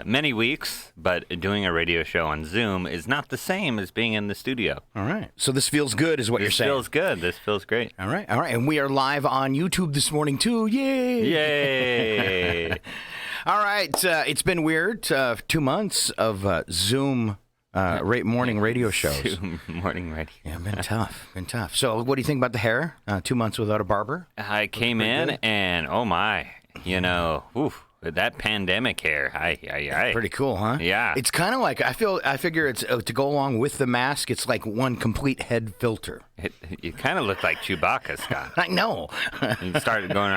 many weeks, but doing a radio show on Zoom is not the same as being in the studio. All right. So this feels good is what you're saying. This feels good. This feels great. All right. And we are live on YouTube this morning, too. Yay! Yay! All right. It's been weird. 2 months of Zoom morning radio shows. Zoom morning radio. Yeah, been tough. So what do you think about the hair? 2 months without a barber? I came in and, oh my, that pandemic hair. Pretty cool, huh? Yeah. It's kind of like, I figure it's to go along with the mask, it's like one complete head filter. You kind of look like Chewbacca, Scott. I know. You started going,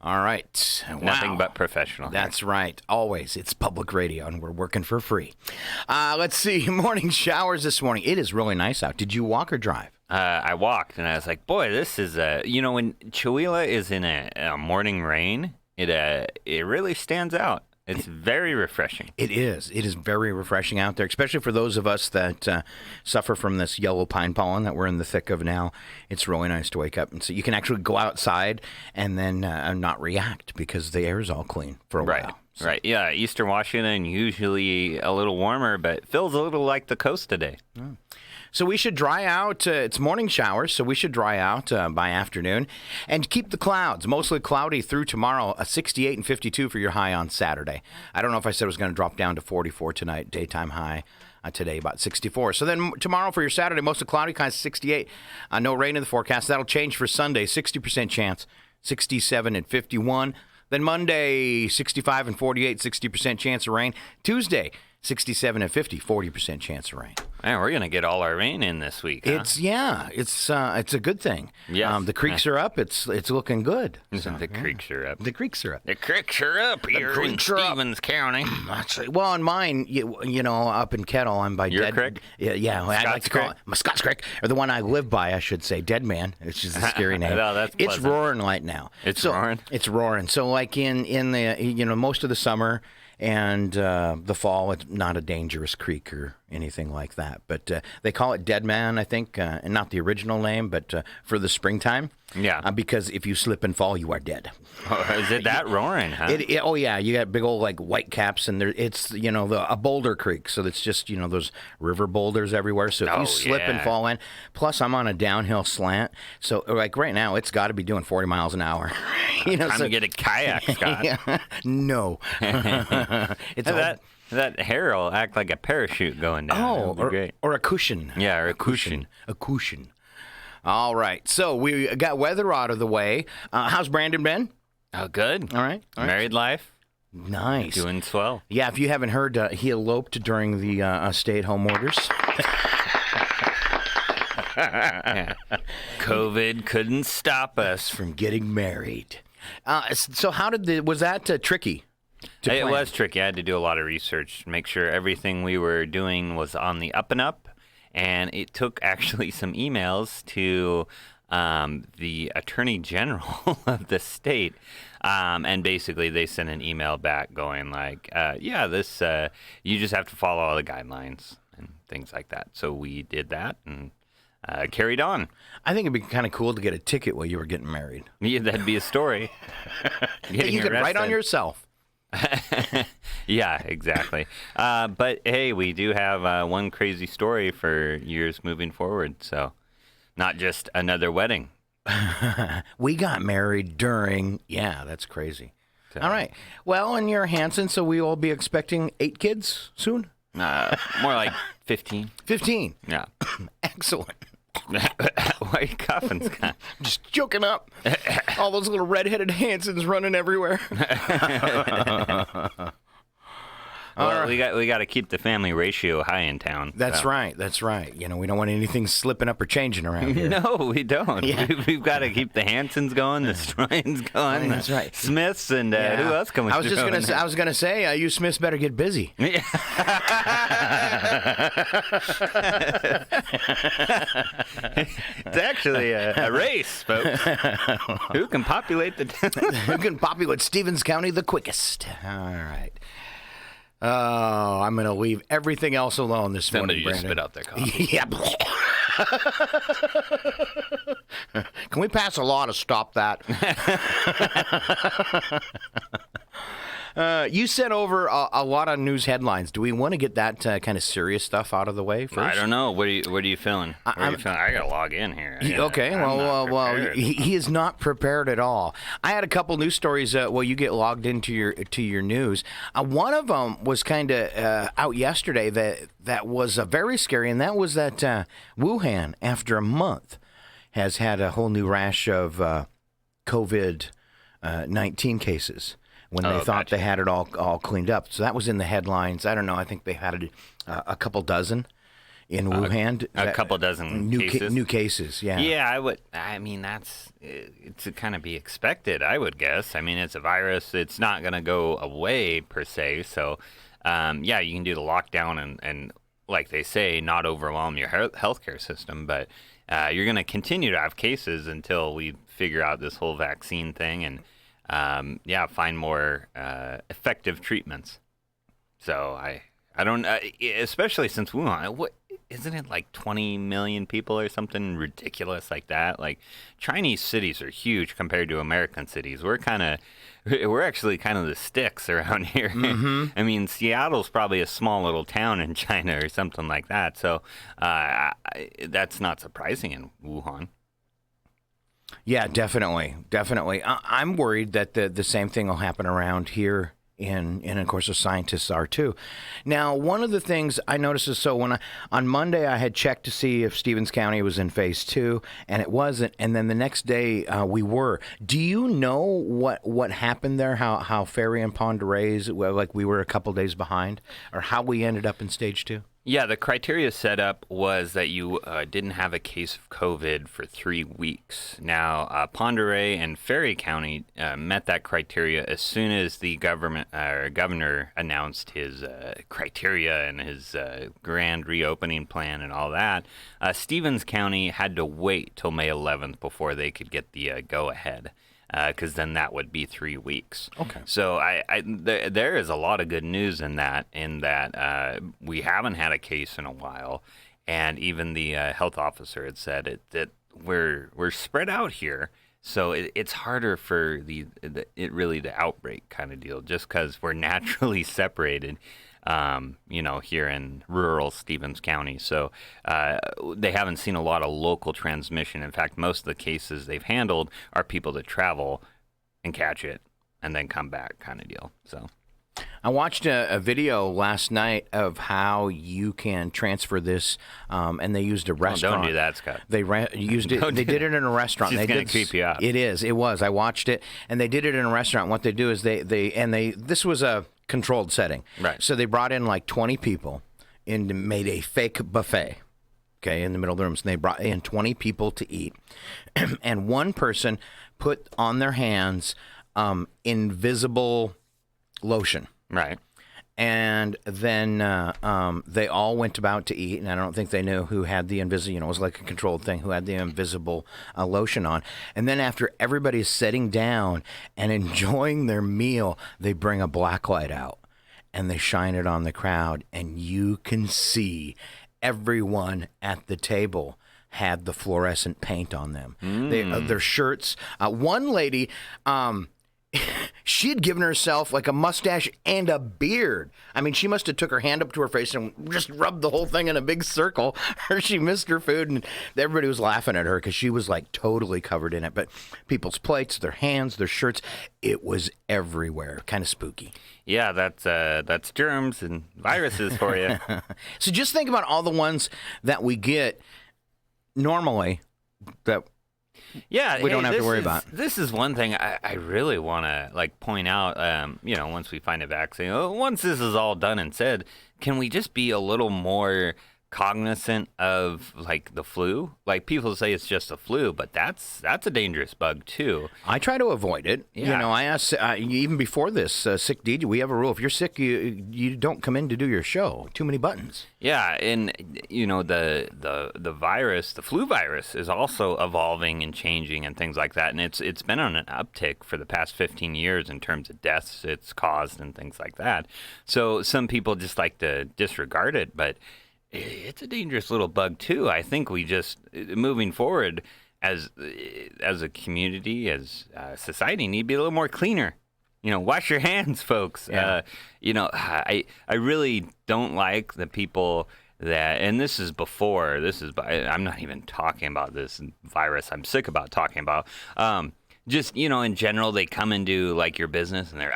All right. Wow. Nothing but professional. That's right. Always. It's public radio, and we're working for free. Let's see. Morning showers this morning. It is really nice out. Did you walk or drive? I walked, and I was like, boy, this is when Chihuahua is in a morning rain, it really stands out. It's very refreshing. It is. It is very refreshing out there, especially for those of us that suffer from this yellow pine pollen that we're in the thick of now. It's really nice to wake up and see. You can actually go outside and then not react because the air is all clean for a while. So. Right. Yeah. Eastern Washington, usually a little warmer, but feels a little like the coast today. Oh. So we should dry out. It's morning showers, so we should dry out by afternoon. And keep the clouds. Mostly cloudy through tomorrow. 68 and 52 for your high on Saturday. I don't know if I said it was going to drop down to 44 tonight. Daytime high today about 64. So then tomorrow for your Saturday, mostly cloudy, kind of 68. No rain in the forecast. That'll change for Sunday. 60% chance. 67 and 51. Then Monday, 65 and 48, 60% chance of rain. Tuesday, 67 and 50, 40% chance of rain. Man, we're going to get all our rain in this week, huh? It's a good thing. Yes. The creeks are up. It's looking good. The creeks are up. The creeks are up. The creeks are up here in Stevens County. Well, on mine, up in Kettle, I'm by Your creek? Yeah. I like to call it my Scott's Creek, or the one I live by, I should say, Dead Man, which is a scary name. No, that's it's pleasant. roaring right now. It's roaring? It's roaring. So like in the, most of the summer and the fall, it's not a dangerous creek or anything like that. But they call it Dead Man, I think, and not the original name, but for the springtime. Yeah. Because if you slip and fall, you are dead. Oh, is it that roaring, huh? Oh, yeah. You got big old, like, white caps, and it's, a boulder creek. So it's just, those river boulders everywhere. So if you slip and fall in, plus I'm on a downhill slant. So, like, right now, it's got to be doing 40 miles an hour. Time to get a kayak, Scott. No. It's that hair will act like a parachute going down. Oh, great. Or a cushion. Yeah, or a cushion. A cushion. All right. So we got weather out of the way. How's Brandon been? Oh, good. All right. Married life. Nice. Doing swell. Yeah, if you haven't heard, he eloped during the stay-at-home orders. COVID couldn't stop us from getting married. So was that tricky? It was tricky. I had to do a lot of research to make sure everything we were doing was on the up and up. And it took actually some emails to the Attorney General of the state. And basically they sent an email back going like, you just have to follow all the guidelines and things like that. So we did that and carried on. I think it'd be kind of cool to get a ticket while you were getting married. Yeah, that'd be a story. You could write on yourself. Yeah, exactly. But hey, we do have one crazy story for years moving forward. So not just another wedding. We got married during, that's crazy. So. All right. Well, and you're Hansen, so we will be expecting 8 kids soon? More like 15. 15? Yeah. Excellent. Why are you coughing, Scott? Just joking up. All those little red-headed Hansons running everywhere. Well, we got to keep the family ratio high in town. That's right. That's right. We don't want anything slipping up or changing around here. No, we don't. Yeah. We've got to keep the Hansons going, the Stryans going, that's right. Smiths, and who else can we? I was gonna say, you Smiths better get busy. Yeah. It's actually a race, folks. Who can populate Who can populate Stevens County the quickest? All right. Oh, I'm going to leave everything else alone this morning, Somebody just Brandon. spit out their coffee. Yeah. Can we pass a law to stop that? You sent over a lot of news headlines. Do we want to get that kind of serious stuff out of the way first? I don't know. What are you feeling? I gotta log in here. Okay. Well, he is not prepared at all. I had a couple news stories. You get logged into your news. One of them was kind of out yesterday that was very scary, and that was that Wuhan, after a month, has had a whole new rash of COVID-19 cases. When they thought they had it all cleaned up. So that was in the headlines. I don't know. I think they had a couple dozen in Wuhan. A couple dozen cases? New cases, yeah. Yeah, I mean, it's to kind of be expected, I would guess. I mean, it's a virus. It's not going to go away, per se. So, yeah, you can do the lockdown and like they say, not overwhelm your healthcare system. But you're going to continue to have cases until we figure out this whole vaccine thing and find more effective treatments. So I don't, especially since Wuhan, isn't it like 20 million people or something ridiculous like that? Like Chinese cities are huge compared to American cities. We're actually kind of the sticks around here. Mm-hmm. I mean, Seattle's probably a small little town in China or something like that. So that's not surprising in Wuhan. Yeah, definitely. I'm worried that the same thing will happen around here, and of course the scientists are too. Now, one of the things I noticed is on Monday I had checked to see if Stevens County was in phase 2, and it wasn't. And then the next day we were. Do you know what happened there? How Ferry and Pend Oreille, like we were a couple days behind, or how we ended up in stage 2? Yeah, the criteria set up was that you didn't have a case of COVID for 3 weeks. Now, Pend Oreille and Ferry County met that criteria as soon as the governor announced his criteria and his grand reopening plan and all that. Stevens County had to wait till May 11th before they could get the go-ahead. Because then that would be 3 weeks. Okay. So there is a lot of good news in that we haven't had a case in a while, and even the health officer had said that we're spread out here, so it's harder for the outbreak kind of deal, just because we're naturally separated. Here in rural Stevens County. So they haven't seen a lot of local transmission. In fact, most of the cases they've handled are people that travel and catch it and then come back kind of deal. So I watched a video last night of how you can transfer this, and they used a restaurant. Don't do that, Scott. They used it. They did it in a restaurant. It's going to creep you out. It was. I watched it, and they did it in a restaurant. What they do is this was a controlled setting. Right. So they brought in like 20 people and made a fake buffet, okay, in the middle of the rooms. And they brought in 20 people to eat. And one person put on their hands invisible lotion. Right. And then they all went about to eat, and I don't think they knew who had the invisible, it was like a controlled thing, who had the invisible lotion on. And then after everybody's sitting down and enjoying their meal, they bring a black light out, and they shine it on the crowd, and you can see everyone at the table had the fluorescent paint on them. Their shirts. One lady... she had given herself like a mustache and a beard. I mean, she must have took her hand up to her face and just rubbed the whole thing in a big circle. Or she missed her food, and everybody was laughing at her because she was like totally covered in it. But people's plates, their hands, their shirts, it was everywhere. Kind of spooky. Yeah, that's germs and viruses for you. So just think about all the ones that we get normally that... Yeah, we don't have to worry about. This is one thing I really want to point out. Once we find a vaccine, once this is all done and said, can we just be a little more cognizant of like the flu? Like people say it's just a flu, but that's a dangerous bug too. I try to avoid it. Yeah. I asked even before this sick DJ. We have a rule: if you're sick, you don't come in to do your show. Too many buttons. Yeah, and the virus, the flu virus, is also evolving and changing and things like that. And it's been on an uptick for the past 15 years in terms of deaths it's caused and things like that. So some people just like to disregard it, but it's a dangerous little bug too. I think we just, moving forward, as a community, as society, need to be a little more cleaner. Wash your hands, folks. Yeah. I really don't like the people that, and I'm not even talking about this virus. I'm sick about talking about. Just, in general, they come into like your business and they're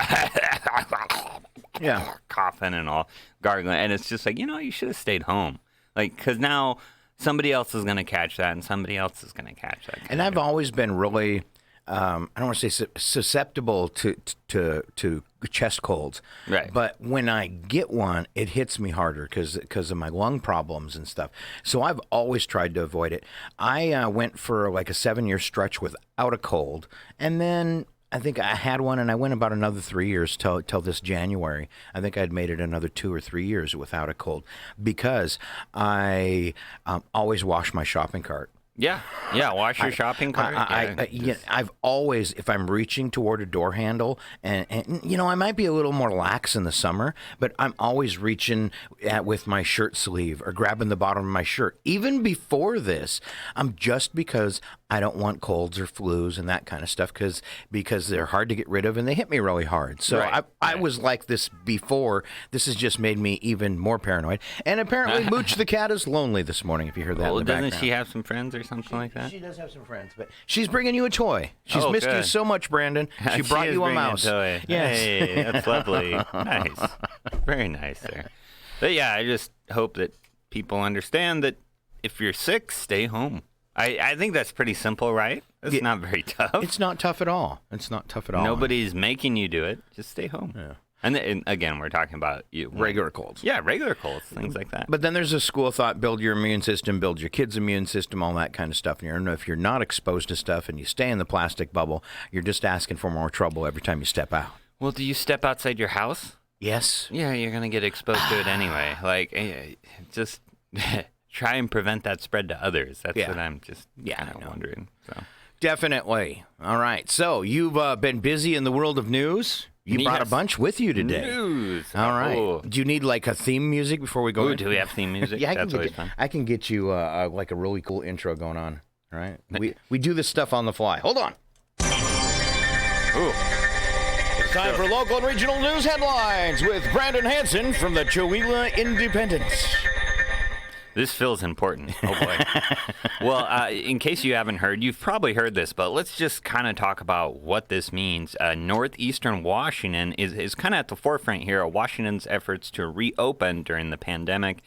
Yeah. coughing and all gargling. And it's just like, you should have stayed home. Like, because now somebody else is going to catch that and somebody else is going to catch that. And I've always been really, I don't want to say susceptible to chest colds. Right. But when I get one, it hits me harder because of my lung problems and stuff. So I've always tried to avoid it. I went for like a 7-year stretch without a cold. And then I think I had one, and I went about another 3 years till this January. I think I'd made it another 2 or 3 years without a cold because I always wash my shopping cart. Yeah, wash your shopping cart. I've always, if I'm reaching toward a door handle, and I might be a little more lax in the summer, but I'm always reaching with my shirt sleeve or grabbing the bottom of my shirt. Even before this, just because I don't want colds or flus and that kind of stuff because they're hard to get rid of and they hit me really hard. So Right. I was like this before. This has just made me even more paranoid. And apparently, Mooch the cat is lonely this morning. If you heard that in the background. Doesn't she have some friends or something like that? She does have some friends, but she's bringing you a toy. She's missed you good. so much, Brandon. She brought is you a bringing mouse. toy. Yes. Hey, that's lovely. Nice. Very nice there. But yeah, I just hope that people understand that if you're sick, stay home. I think that's pretty simple, right? It's not very tough. It's not tough at all. Nobody's making you do it. Just stay home. Yeah. And again, we're talking about Regular colds. Yeah, regular colds, things like that. But then there's a school of thought: build your immune system, build your kid's immune system, all that kind of stuff. And if you're not exposed to stuff and you stay in the plastic bubble, you're just asking for more trouble every time you step out. Well, do you step outside your house? Yes. Yeah, you're going to get exposed to it anyway. Like, just try and prevent that spread to others. That's what I'm just kind of wondering. So. Definitely. All right. So you've been busy in the world of news. You brought a bunch with you today. News. All right. Oh. Do you need like a theme music before we go? Ooh, in? do we have theme music? Yeah, That's always fun. I can get you like a really cool intro going on. All right. We do this stuff on the fly. Hold on. Ooh. It's time for local and regional news headlines with Brandon Hansen from the Chewelah Independence. This feels important. Oh, boy. Well, in case you haven't heard, you've probably heard this, but let's just kind of talk about what this means. Northeastern Washington is kind of at the forefront here of Washington's efforts to reopen during the pandemic.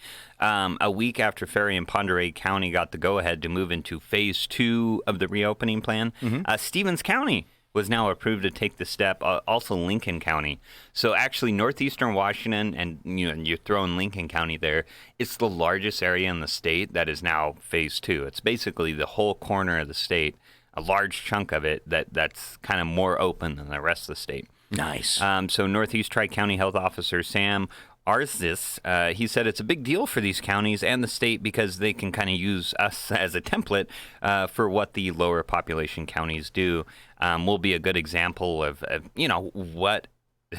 A week after Ferry and Pend Oreille County got the go-ahead to move into Phase 2 of the reopening plan, Stevens County was now approved to take the step, also Lincoln County. So actually northeastern Washington, and you throw in Lincoln County there, it's the largest area in the state that is now Phase 2. It's basically the whole corner of the state, a large chunk of it that's kind of more open than the rest of the state. Nice. So Northeast Tri-County Health Officer Sam Arzis, he said it's a big deal for these counties and the state because they can kind of use us as a template for what the lower population counties do. Will be a good example of what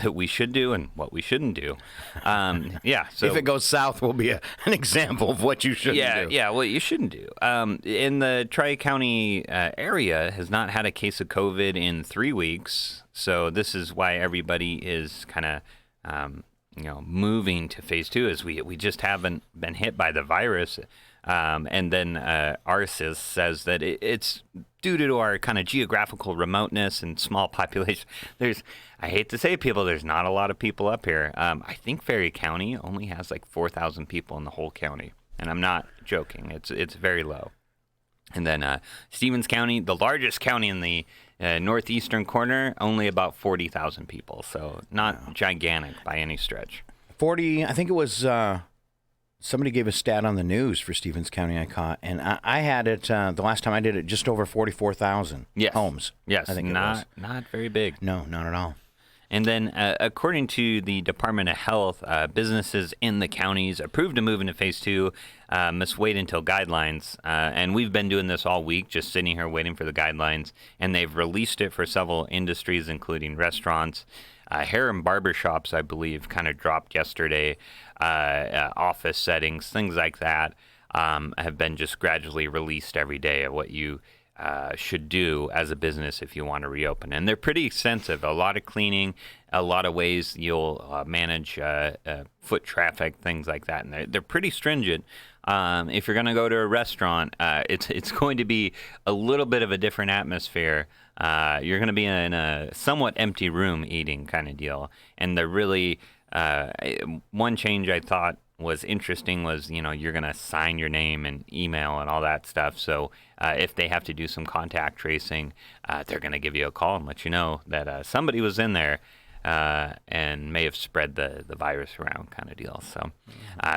we should do and what we shouldn't do. So if it goes south, will be an example of what you shouldn't do. Yeah, what you shouldn't do. In the Tri-County area has not had a case of COVID in 3 weeks, so this is why everybody is kind of moving to Phase 2 is we just haven't been hit by the virus. And then Arcis says that it's due to our kind of geographical remoteness and small population. I hate to say people, there's not a lot of people up here. I think Ferry County only has like 4,000 people in the whole county. And I'm not joking. It's very low. And then Stevens County, the largest county in the northeastern corner, only about 40,000 people. So not gigantic by any stretch. 40, I think it was, somebody gave a stat on the news for Stevens County I caught, and I had it, the last time I did it, just over 44,000 homes. Yes, I think not very big. No, not at all. And then, according to the Department of Health, businesses in the counties approved to move into Phase 2 must wait until guidelines. And we've been doing this all week, just sitting here waiting for the guidelines. And they've released it for several industries, including restaurants. Hair and barber shops, I believe, kind of dropped yesterday. Office settings, things like that, have been just gradually released every day of what you should do as a business if you want to reopen. And they're pretty extensive. A lot of cleaning, a lot of ways you'll manage foot traffic, things like that. And they're pretty stringent. If you're going to go to a restaurant, it's going to be a little bit of a different atmosphere. You're going to be in a somewhat empty room eating kind of deal. And they're really, one change I thought was interesting was, you're going to sign your name and email and all that stuff. So if they have to do some contact tracing, they're going to give you a call and let you know that somebody was in there and may have spread the virus around kind of deal. So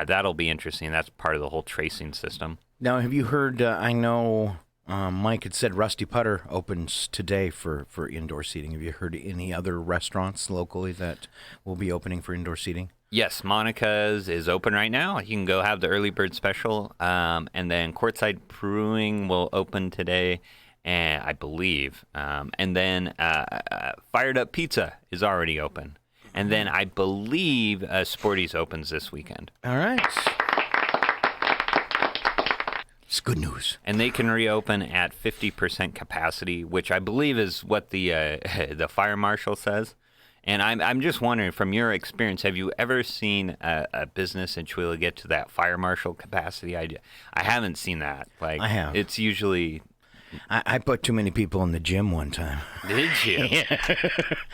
that'll be interesting. That's part of the whole tracing system. Now, have you heard, I know Mike had said Rusty Putter opens today for indoor seating. Have you heard any other restaurants locally that will be opening for indoor seating? Yes, Monica's is open right now. You can go have the early bird special. And then Courtside Brewing will open today, and I believe. And then Fired Up Pizza is already open. And then I believe Sporty's opens this weekend. All right. It's good news. And they can reopen at 50% capacity, which I believe is what the the fire marshal says. And I'm just wondering, from your experience, have you ever seen a business in Chihuahua get to that fire marshal capacity? I haven't seen that. Like, I have. It's usually... I put too many people in the gym one time. Did you? Yeah.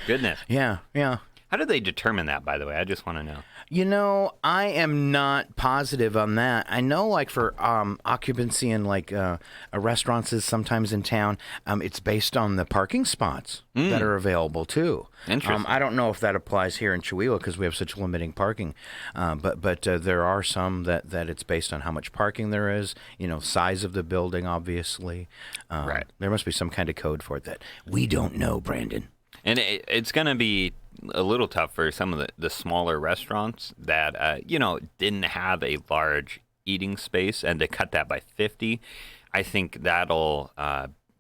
Goodness. Yeah. How do they determine that, by the way? I just want to know. I am not positive on that. I know, like, for occupancy in, like, restaurants sometimes in town, it's based on the parking spots that are available, too. Interesting. I don't know if that applies here in Chihuahua because we have such limiting parking. But there are some that it's based on how much parking there is, size of the building, obviously. Right. There must be some kind of code for it that we don't know, Brandon. And it's going to be a little tough for some of the smaller restaurants that, didn't have a large eating space, and to cut that by 50, I think that'll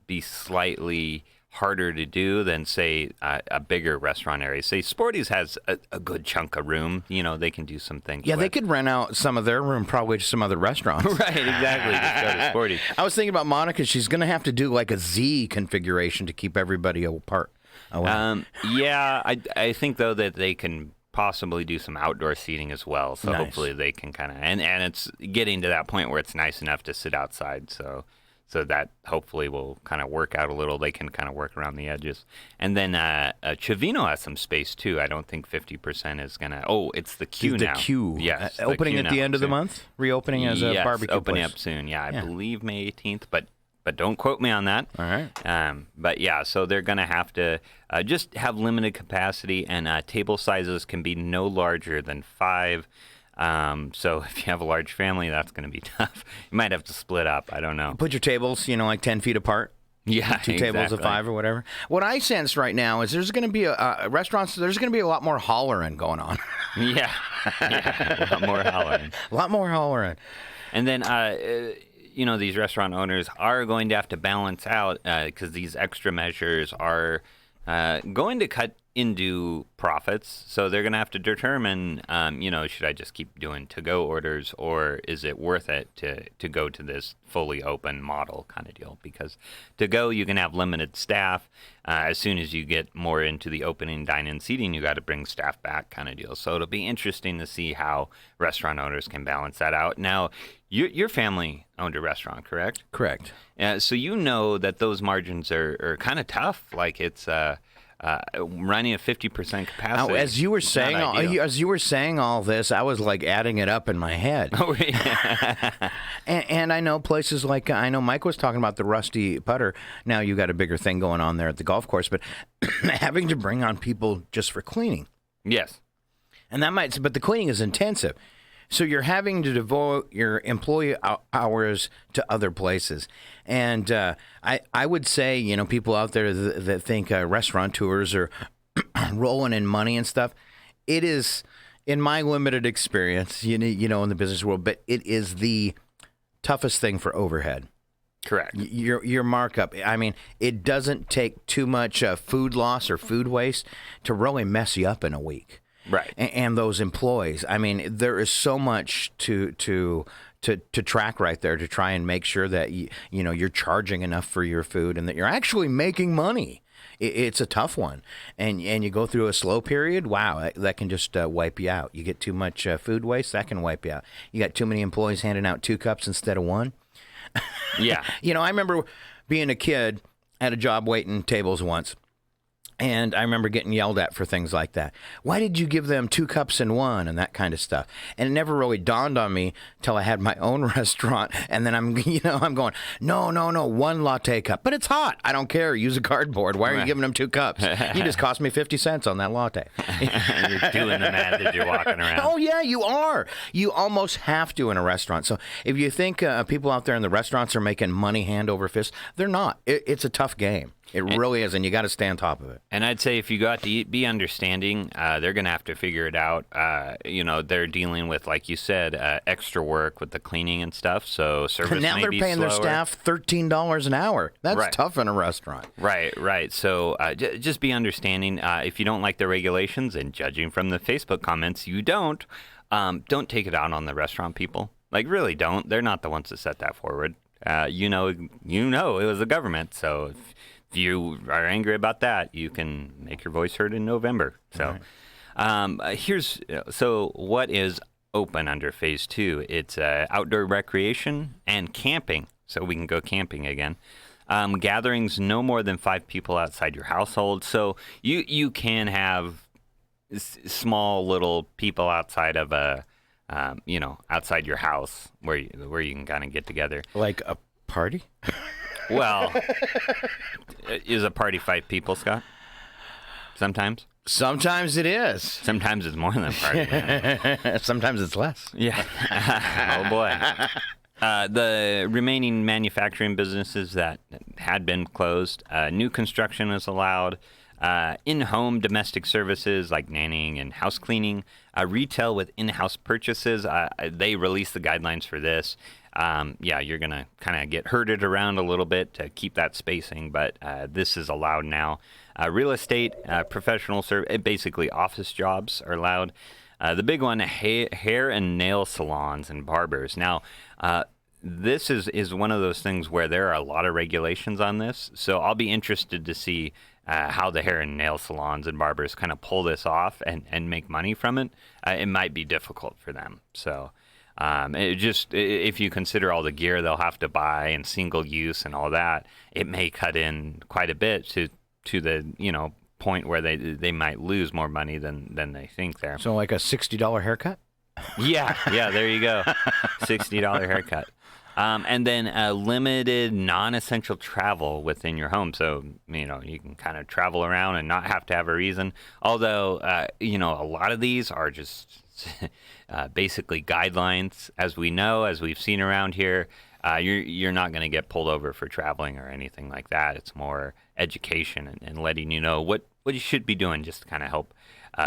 be slightly harder to do than, say, a bigger restaurant area. Say Sporty's has a good chunk of room. They can do some things. Yeah, with. they could rent out some of their room probably to some other restaurants. Right, exactly. Just go to Sporty's. I was thinking about Monica. She's going to have to do like a Z configuration to keep everybody apart. Yeah, I think, though, that they can possibly do some outdoor seating as well. So nice. Hopefully they can kind of, and it's getting to that point where it's nice enough to sit outside. So that hopefully will kind of work out a little. They can kind of work around the edges. And then Chavino has some space, too. I don't think 50% is going to... Oh, it's the Q now. The Q. Yes. Opening at the end of the month? Reopening as a barbecue opening place? Up soon. Yeah, I believe May 18th, but don't quote me on that. All right. But yeah, so they're going to have to just have limited capacity, and table sizes can be no larger than 5. So if you have a large family, that's going to be tough. You might have to split up. I don't know. Put your tables, like 10 feet apart. Yeah, Two tables of 5 or whatever. What I sense right now is there's going to be restaurants. There's going to be a lot more hollering going on. Yeah, a lot more hollering. A lot more hollering. And then these restaurant owners are going to have to balance out because these extra measures are going to cut into profits. So they're going to have to determine, should I just keep doing to-go orders, or is it worth it to go to this fully open model kind of deal? Because to-go, you can have limited staff. As soon as you get more into the opening dine-in seating, you got to bring staff back kind of deal. So it'll be interesting to see how restaurant owners can balance that out. Now, your family owned a restaurant, correct? Correct. So you know that those margins are kind of tough. Like it's running at 50% capacity. Now, as you were saying all this, I was like adding it up in my head. Oh, yeah. and I know places like Mike was talking about the Rusty Putter. Now you got a bigger thing going on there at the golf course, but having to bring on people just for cleaning. Yes. And but the cleaning is intensive. So you're having to devote your employee hours to other places. And I would say, people out there that think restaurateurs are rolling in money and stuff, it is, in my limited experience, in the business world, but it is the toughest thing for overhead. Correct. Your markup. I mean, it doesn't take too much food loss or food waste to really mess you up in a week. Right. And those employees. I mean, there is so much to to track right there to try and make sure that you're charging enough for your food and that you're actually making money. It's a tough one, and you go through a slow period. Wow, that can just wipe you out. You get too much food waste, that can wipe you out. You got too many employees handing out 2 cups instead of 1. Yeah. I remember being a kid at a job waiting tables once. And I remember getting yelled at for things like that. Why did you give them 2 cups and 1 and that kind of stuff? And it never really dawned on me till I had my own restaurant. And then I'm going, no, 1 latte cup. But it's hot. I don't care. Use a cardboard. Why are you giving them 2 cups? You just cost me 50 cents on that latte. You're doing the math as you're walking around. Oh, yeah, you are. You almost have to in a restaurant. So if you think people out there in the restaurants are making money hand over fist, they're not. It's a tough game. It really is, and you got to stay on top of it. And I'd say if you go out to eat, be understanding. They're going to have to figure it out. They're dealing with, like you said, extra work with the cleaning and stuff. So service and now may they're be paying slower. their staff $13 an hour. That's Right. tough in a restaurant. Right. So just be understanding. If you don't like the regulations, and judging from the Facebook comments, you don't take it out on the restaurant people. Like, really don't. They're not the ones that set that forward. It was the government. So if you are angry about that, you can make your voice heard in November. So, what is open under Phase 2? It's outdoor recreation and camping. So we can go camping again. Gatherings no more than 5 people outside your household. So you can have small little people outside of outside your house where you can kind of get together. Like a party? Well, is a party 5 people, Scott? Sometimes? Sometimes it is. Sometimes it's more than a party. Sometimes it's less. Yeah. Oh, boy. The remaining manufacturing businesses that had been closed, new construction is allowed, in-home domestic services like nannying and house cleaning, retail with in-house purchases. They released the guidelines for this. You're going to kind of get herded around a little bit to keep that spacing, but this is allowed now. Real estate, professional basically office jobs are allowed. The big one, hair and nail salons and barbers. Now, this is one of those things where there are a lot of regulations on this, so I'll be interested to see how the hair and nail salons and barbers kind of pull this off and make money from it. It might be difficult for them, so... if you consider all the gear they'll have to buy and single use and all that, it may cut in quite a bit to the point where they might lose more money than they think there. So like a $60 haircut? Yeah, there you go. $60 haircut. And then limited non-essential travel within your home. So, you can kind of travel around and not have to have a reason. Although, a lot of these are just basically guidelines. As we've seen around here, you're not going to get pulled over for traveling or anything like that. It's more education and letting you know what you should be doing just to kind of help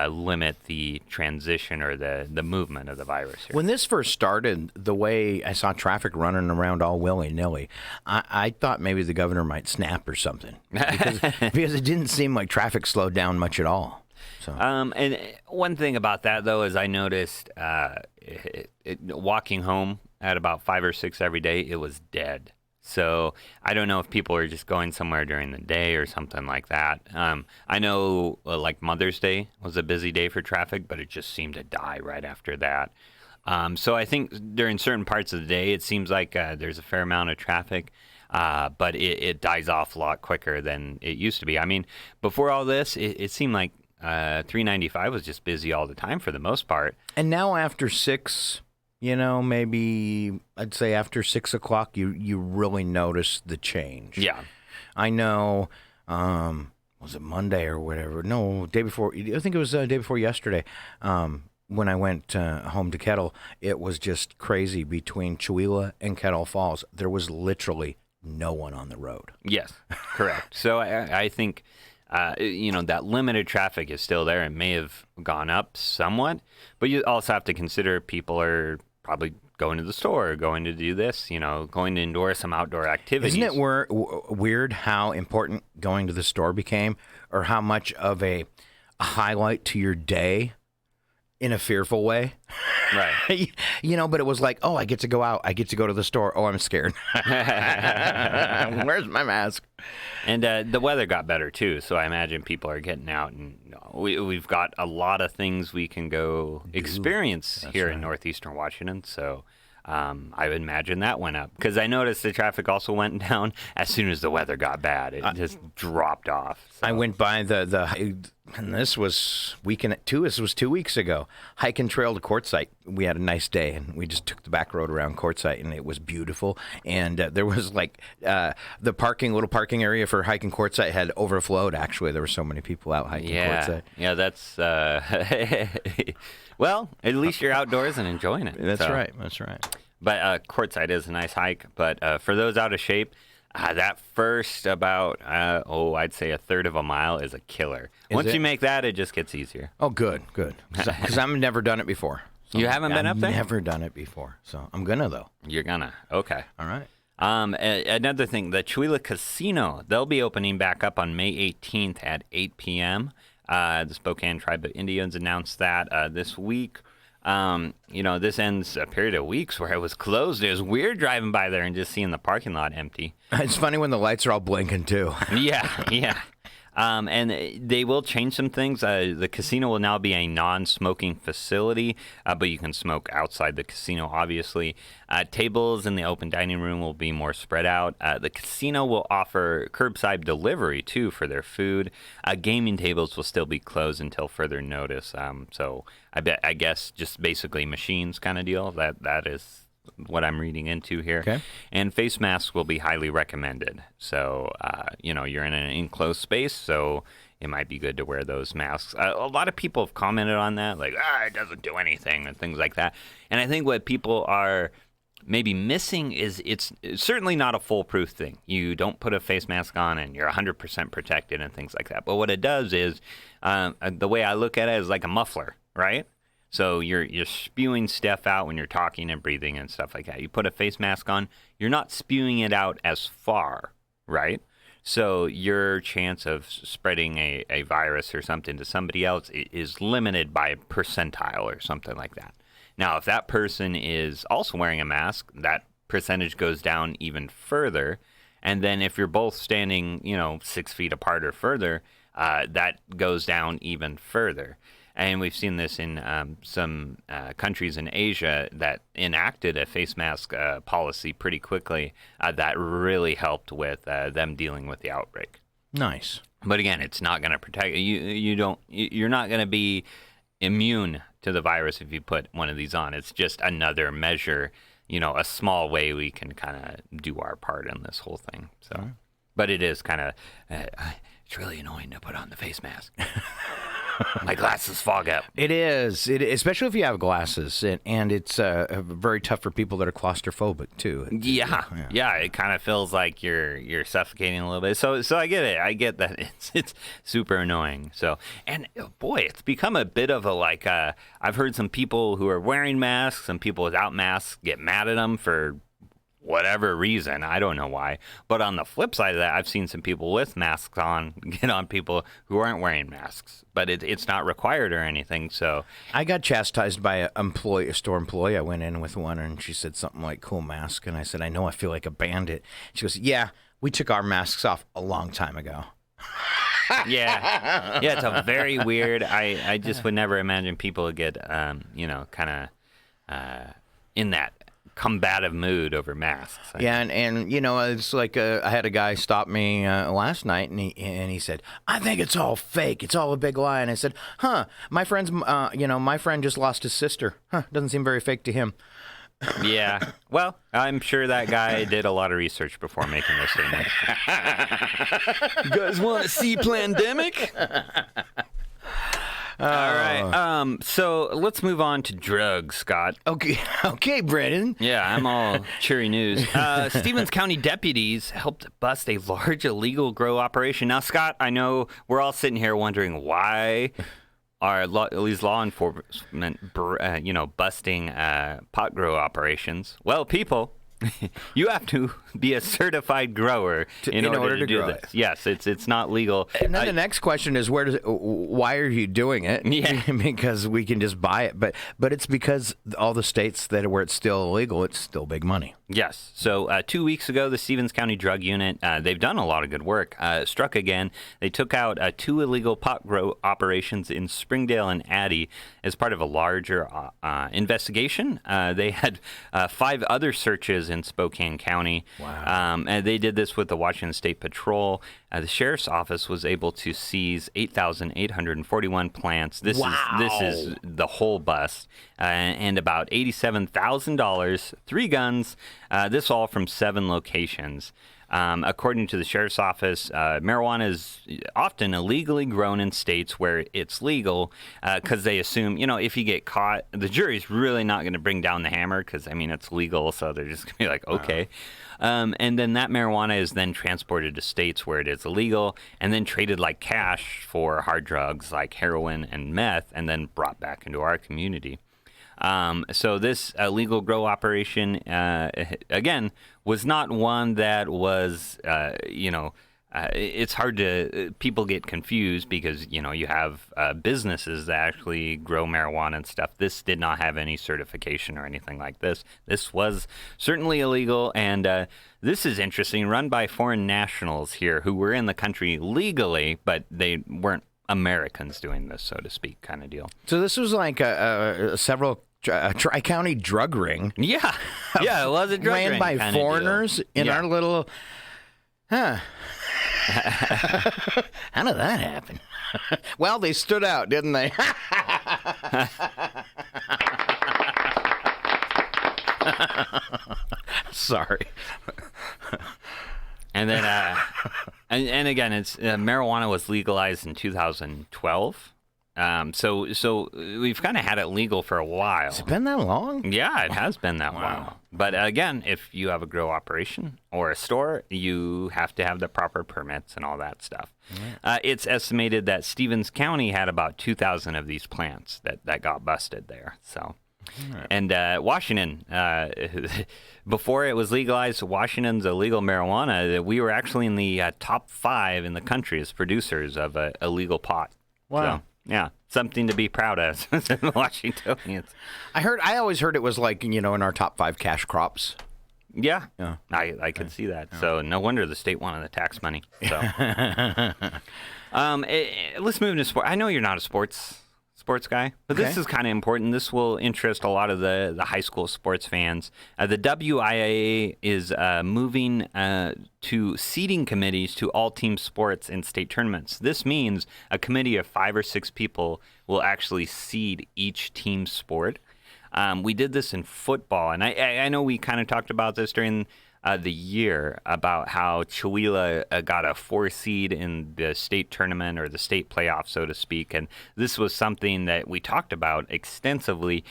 limit the transition or the movement of the virus here. When this first started, the way I saw traffic running around all willy-nilly, I thought maybe the governor might snap or something because it didn't seem like traffic slowed down much at all. So. And one thing about that, though, is I noticed walking home at about 5 or 6 every day, it was dead. So I don't know if people are just going somewhere during the day or something like that. I know like Mother's Day was a busy day for traffic, but it just seemed to die right after that. So I think during certain parts of the day, it seems like there's a fair amount of traffic, but it dies off a lot quicker than it used to be. I mean, before all this, it seemed like 395 was just busy all the time for the most part. And now after 6... maybe I'd say after 6 o'clock, you really notice the change. Yeah. I know, was it Monday or whatever? No, day before. I think it was day before yesterday. When I went home to Kettle, it was just crazy between Chewelah and Kettle Falls. There was literally no one on the road. Yes, correct. So I think, that limited traffic is still there. It may have gone up somewhat, but you also have to consider people are probably going to the store, going to do this, going to endure some outdoor activities. Isn't it weird how important going to the store became, or how much of a highlight to your day in a fearful way? Right. But it was like, oh, I get to go out. I get to go to the store. Oh, I'm scared. Where's my mask? And the weather got better, too, so I imagine people are getting out, and we've got a lot of things we can go experience here in northeastern Washington, so I would imagine that went up. Because I noticed the traffic also went down as soon as the weather got bad. It just dropped off. So. I went by and this was this was 2 weeks ago, hike and trail to Quartzsite. We had a nice day, and we just took the back road around Quartzsite, and it was beautiful. And there was like the little parking area for hiking Quartzsite had overflowed, actually. There were so many people out hiking Quartzsite. Yeah, that's... well, at least you're outdoors and enjoying it. That's right. But Quartzsite is a nice hike. But for those out of shape, that first about, I'd say a third of a mile is a killer. Once you make that, it just gets easier. Oh, good. Because I've never done it before. So you haven't been up there? I've never done it before. So I'm going to, though. You're going to. Okay. All right. Another thing, the Chihuahua Casino, they'll be opening back up on May 18th at 8 p.m. The Spokane Tribe of Indians announced that this week. This ends a period of weeks where it was closed. It was weird driving by there and just seeing the parking lot empty. It's funny when the lights are all blinking, too. Yeah. And they will change some things. The casino will now be a non-smoking facility, but you can smoke outside the casino, obviously. Tables in the open dining room will be more spread out. The casino will offer curbside delivery, too, for their food. Gaming tables will still be closed until further notice. So I guess just basically machines kind of deal. That is what I'm reading into here. Okay. And face masks will be highly recommended. So, you're in an enclosed space, so it might be good to wear those masks. A lot of people have commented on that, like, it doesn't do anything and things like that. And I think what people are maybe missing is it's certainly not a foolproof thing. You don't put a face mask on and you're 100% protected and things like that. But what it does is, the way I look at it is like a muffler, right? So you're spewing stuff out when you're talking and breathing and stuff like that. You put a face mask on, you're not spewing it out as far, right? So your chance of spreading a virus or something to somebody else is limited by a percentile or something like that. Now, if that person is also wearing a mask, that percentage goes down even further. And then if you're both standing, 6 feet apart or further, that goes down even further. And we've seen this in some countries in Asia that enacted a face mask policy pretty quickly. That really helped with them dealing with the outbreak. Nice. But again, it's not going to protect you. You're not going to be immune to the virus if you put one of these on. It's just another measure, a small way we can kind of do our part in this whole thing. So, right. But it is kind of, it's really annoying to put on the face mask. My glasses fog up. It is, especially if you have glasses, and it's very tough for people that are claustrophobic too. Yeah. It kind of feels like you're suffocating a little bit. So I get it. I get that it's super annoying. So, and boy, it's become a bit of a I've heard some people who are wearing masks, some people without masks get mad at them for whatever reason. I don't know why. But on the flip side of that, I've seen some people with masks on get on people who aren't wearing masks. But it's not required or anything. So I got chastised by a store employee. I went in with one, and she said something like, "Cool mask." And I said, "I know, I feel like a bandit." She goes, "Yeah, we took our masks off a long time ago." Yeah, it's a very weird. I just would never imagine people would get, kind of in that combative mood over masks. Yeah, and it's like I had a guy stop me last night, and he said, "I think it's all fake. It's all a big lie." And I said, my friend just lost his sister. Doesn't seem very fake to him." Yeah. Well, I'm sure that guy did a lot of research before making this statement. You guys want to see Plandemic? All right. So let's move on to drugs, Scott. Okay, Brandon. Yeah, I'm all cheery news. Stevens County deputies helped bust a large illegal grow operation. Now, Scott, I know we're all sitting here wondering why are these law enforcement, busting pot grow operations. Well, people, You have to be a certified grower in order to do grow this. it. Yes, it's not legal. And then the next question is, why are you doing it? Yeah. Because we can just buy it, but it's because all the states where it's still illegal, it's still big money. Yes. So 2 weeks ago, the Stevens County Drug Unit, they've done a lot of good work, struck again. They took out 2 illegal pot grow operations in Springdale and Addy as part of a larger investigation. They had 5 other searches in Spokane County. Wow. And they did this with the Washington State Patrol. The sheriff's office was able to seize 8,841 plants. This is the whole bust, and about $87,000, 3 guns. This all from 7 locations. According to the sheriff's office, marijuana is often illegally grown in states where it's legal because they assume, if you get caught, the jury's really not going to bring down the hammer because, it's legal, so they're just going to be like, okay. And then that marijuana is then transported to states where it is illegal and then traded like cash for hard drugs like heroin and meth and then brought back into our community. So this illegal grow operation, again, was not one that was, it's hard to, people get confused because, you have businesses that actually grow marijuana and stuff. This did not have any certification or anything like this. This was certainly illegal, and this is interesting, run by foreign nationals here who were in the country legally, but they weren't Americans doing this, so to speak, kind of deal. So this was like several tri-county drug ring. Yeah, it was a drug ring ran by foreigners in our little. How did that happen? Well, they stood out, didn't they? Sorry. And then, and again, it's marijuana was legalized in 2012. So we've kind of had it legal for a while. Has it been that long? Yeah, it has been that while. But again, if you have a grow operation or a store, you have to have the proper permits and all that stuff. Yeah. It's estimated that Stevens County had about 2,000 of these plants that got busted there. So. Right. And Washington, before it was legalized, Washington's illegal marijuana, we were actually in the top 5 in the country as producers of illegal pot. Wow. So, yeah, something to be proud of as Washingtonians. I always heard it was like, in our top 5 cash crops. Yeah. I could see that. Yeah. So no wonder the state wanted the tax money. So, let's move into sport. I know you're not a sports guy, but this is kind of important. This will interest a lot of the high school sports fans. The WIAA is moving to seeding committees to all team sports and state tournaments. This means a committee of 5 or 6 people will actually seed each team sport. We did this in football, and I know we kind of talked about this during the year about how Chewelah got a 4 seed in the state tournament or the state playoff, so to speak. And this was something that we talked about extensively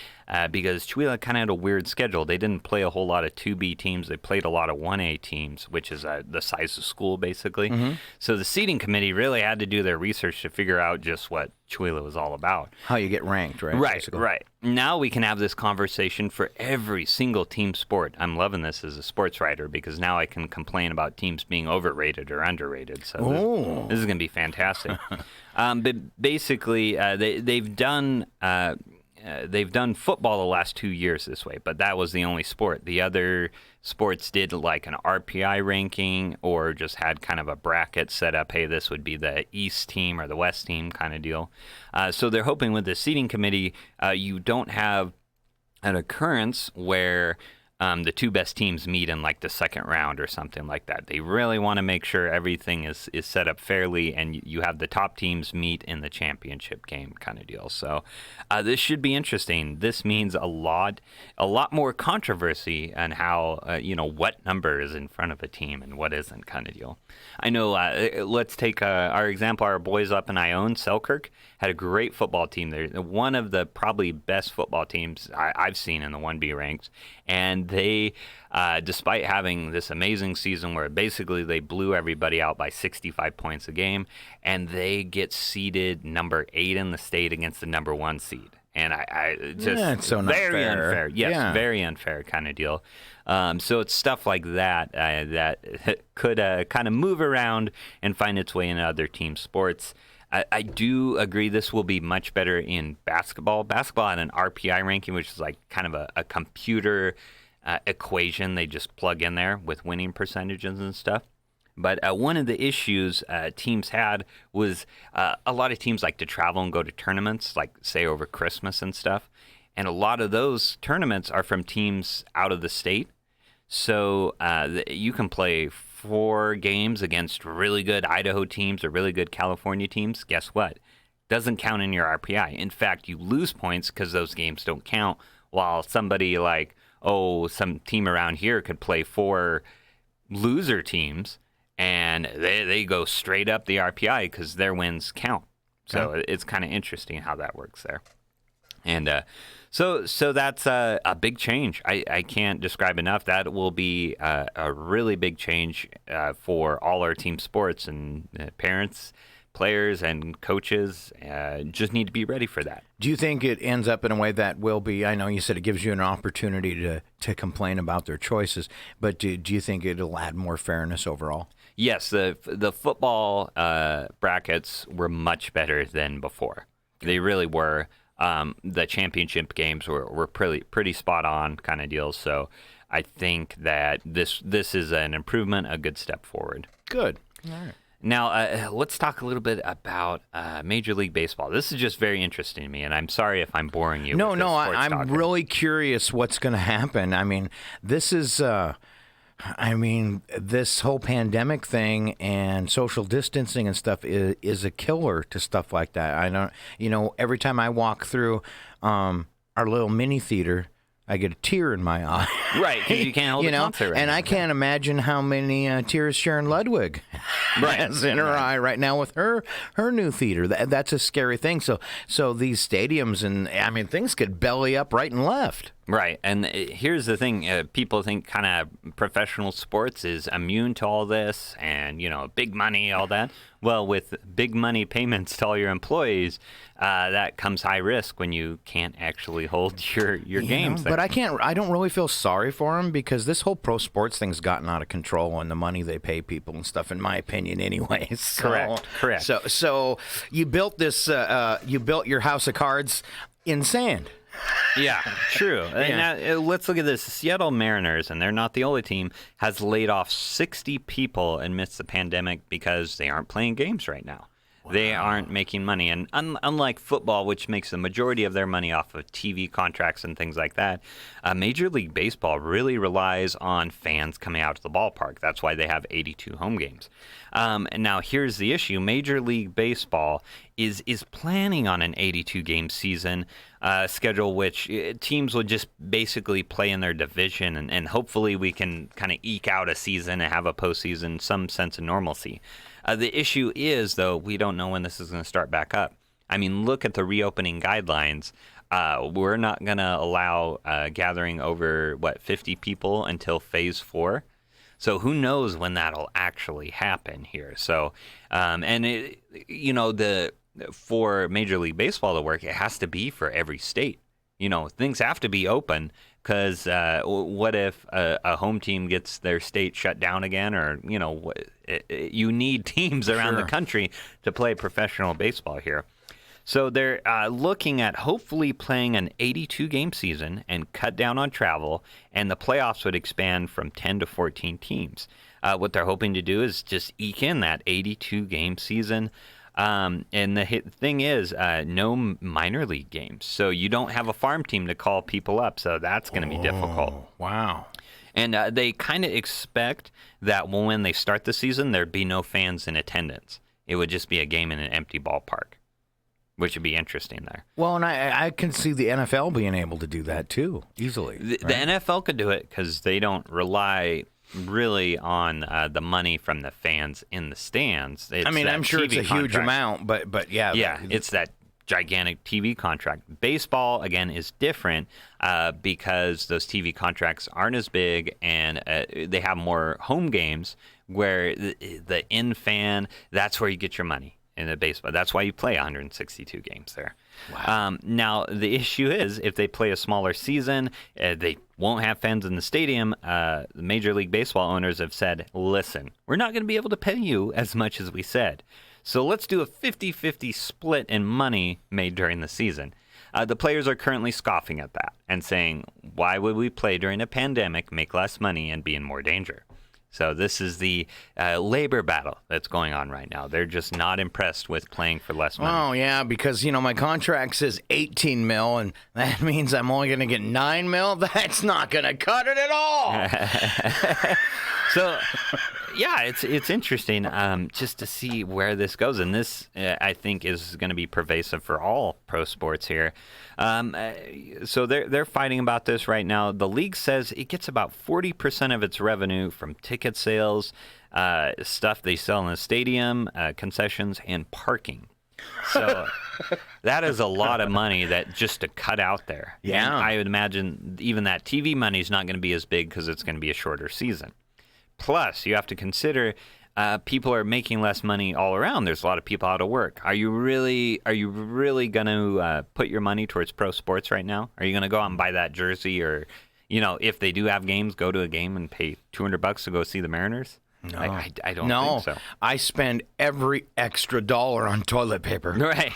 because Chewelah kind of had a weird schedule. They didn't play a whole lot of 2B teams. They played a lot of 1A teams, which is the size of school, basically. Mm-hmm. So the seeding committee really had to do their research to figure out just what Chewelah was all about. How you get ranked, right? Right. Now we can have this conversation for every single team sport. I'm loving this as a sports writer because now I can complain about teams being overrated or underrated. So this is going to be fantastic. But basically, they've done football the last 2 years this way, but that was the only sport. The other sports did like an RPI ranking or just had kind of a bracket set up. Hey, this would be the East team or the West team kind of deal. So they're hoping with the seeding committee, you don't have an occurrence where the 2 best teams meet in like the second round or something like that. They really want to make sure everything is set up fairly and you have the top teams meet in the championship game kind of deal. So this should be interesting. This means a lot more controversy on how, what number is in front of a team and what isn't kind of deal. I know, let's take our example, our boys up in Ione, Selkirk, had a great football team. They're one of the probably best football teams I've seen in the 1B ranks. And they, despite having this amazing season where basically they blew everybody out by 65 points a game, and they get seeded number 8 in the state against the number 1 seed. And I just it's so not very fair. unfair. Yes, Yeah. very unfair kind of deal. So it's stuff like that that could kind of move around and find its way into other team sports. I do agree this will be much better in basketball. Basketball had an RPI ranking, which is like kind of a computer equation they just plug in there with winning percentages and stuff. But one of the issues teams had was a lot of teams like to travel and go to tournaments, like, say, over Christmas and stuff. And a lot of those tournaments are from teams out of the state. So you can play 4 games against really good Idaho teams or really good California teams. Guess what? Doesn't count in your RPI. In fact, you lose points because those games don't count, while somebody like, some team around here could play 4 loser teams, and they go straight up the RPI because their wins count. So it's kind of interesting how that works there. And so that's a big change. I can't describe enough. That will be a really big change for all our team sports, and parents, players, and coaches just need to be ready for that. Do you think it ends up in a way that will be, I know you said it gives you an opportunity to complain about their choices, but do you think it'll add more fairness overall? Yes, the football brackets were much better than before. They really were. The championship games were pretty spot on kind of deals. So I think that this is an improvement, a good step forward. Good. All right. Now, let's talk a little bit about Major League Baseball. This is just very interesting to me, and I'm sorry if I'm boring you. No, I'm talking. really curious what's going to happen. I mean, this is, this whole pandemic thing and social distancing and stuff is a killer to stuff like that. I don't, every time I walk through our little mini theater, I get a tear in my eye. Right, because you can't hold a concert right and now. I can't imagine how many tears Sharon Ludwig has in her eye right now with her new theater. That's a scary thing. So these stadiums and things could belly up right and left. Right, and here's the thing: people think kind of professional sports is immune to all this, and big money, all that. Well, with big money payments to all your employees, that comes high risk when you can't actually hold your games. But I don't really feel sorry for them, because this whole pro sports thing's gotten out of control, and the money they pay people and stuff, in my opinion, anyways. So, Correct. So you built this, you built your house of cards in sand. Yeah, true. Yeah. Now, let's look at this. Seattle Mariners, and they're not the only team, has laid off 60 people amidst the pandemic because they aren't playing games right now. Wow. They aren't making money. And unlike football, which makes the majority of their money off of TV contracts and things like that, Major League Baseball really relies on fans coming out to the ballpark. That's why they have 82 home games. And now here's the issue. Major League Baseball is planning on an 82-game season schedule, which teams will just basically play in their division, and hopefully we can kind of eke out a season and have a postseason, some sense of normalcy. The issue is, though, we don't know when this is going to start back up. I mean, look at the reopening guidelines. We're not going to allow gathering over, 50 people until phase 4. So who knows when that'll actually happen here. So, for Major League Baseball to work, it has to be for every state. Things have to be open, because what if a home team gets their state shut down again, or, you need teams around the country to play professional baseball here. So they're looking at hopefully playing an 82-game season and cut down on travel, and the playoffs would expand from 10 to 14 teams. What they're hoping to do is just eke in that 82-game season. And the thing is, no minor league games. So you don't have a farm team to call people up, so that's going to be difficult. Wow. And they kind of expect that when they start the season, there'd be no fans in attendance. It would just be a game in an empty ballpark, which would be interesting there. Well, and I can see the NFL being able to do that too, easily. The NFL could do it because they don't rely really on the money from the fans in the stands. I'm sure it's a huge amount, but yeah. Yeah, it's that gigantic TV contract. Baseball, again, is different because those TV contracts aren't as big, and they have more home games where the in fan, that's where you get your money. in the baseball. That's why you play 162 games there. Wow. Now, the issue is if they play a smaller season, they won't have fans in the stadium. The Major League Baseball owners have said, listen, we're not going to be able to pay you as much as we said. So let's do a 50-50 split in money made during the season. The players are currently scoffing at that and saying, why would we play during a pandemic, make less money, and be in more danger? So this is the labor battle that's going on right now. They're just not impressed with playing for less money. Oh, yeah, because, my contract says 18 mil, and that means I'm only going to get 9 mil? That's not going to cut it at all. So, yeah, it's interesting just to see where this goes. And this, I think, is going to be pervasive for all pro sports here. So they're fighting about this right now. The league says it gets about 40% of its revenue from ticket sales, stuff they sell in the stadium, concessions, and parking. So that is a lot of money that just to cut out there. Yeah. And I would imagine even that TV money is not going to be as big because it's going to be a shorter season. Plus, you have to consider people are making less money all around. There's a lot of people out of work. Are you really going to put your money towards pro sports right now? Are you going to go out and buy that jersey, or, if they do have games, go to a game and pay $200 to go see the Mariners? No. I don't think so. I spend every extra dollar on toilet paper. Right.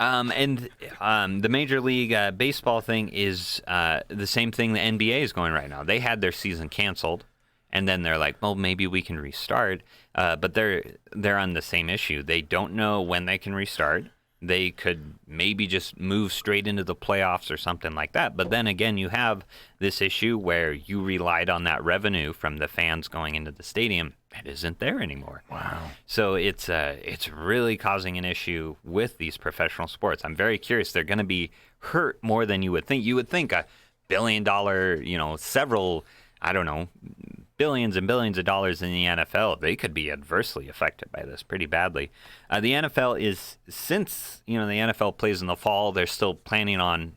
And the Major League Baseball thing is the same thing the NBA is going right now. They had their season canceled, and then they're like, well, maybe we can restart. But they're on the same issue. They don't know when they can restart. They could maybe just move straight into the playoffs or something like that. But then again, you have this issue where you relied on that revenue from the fans going into the stadium. That isn't there anymore. Wow. So it's really causing an issue with these professional sports. I'm very curious. They're going to be hurt more than you would think. You would think $1 billion, several, I don't know, billions and billions of dollars in the NFL, they could be adversely affected by this pretty badly. The NFL is, since, the NFL plays in the fall, they're still planning on,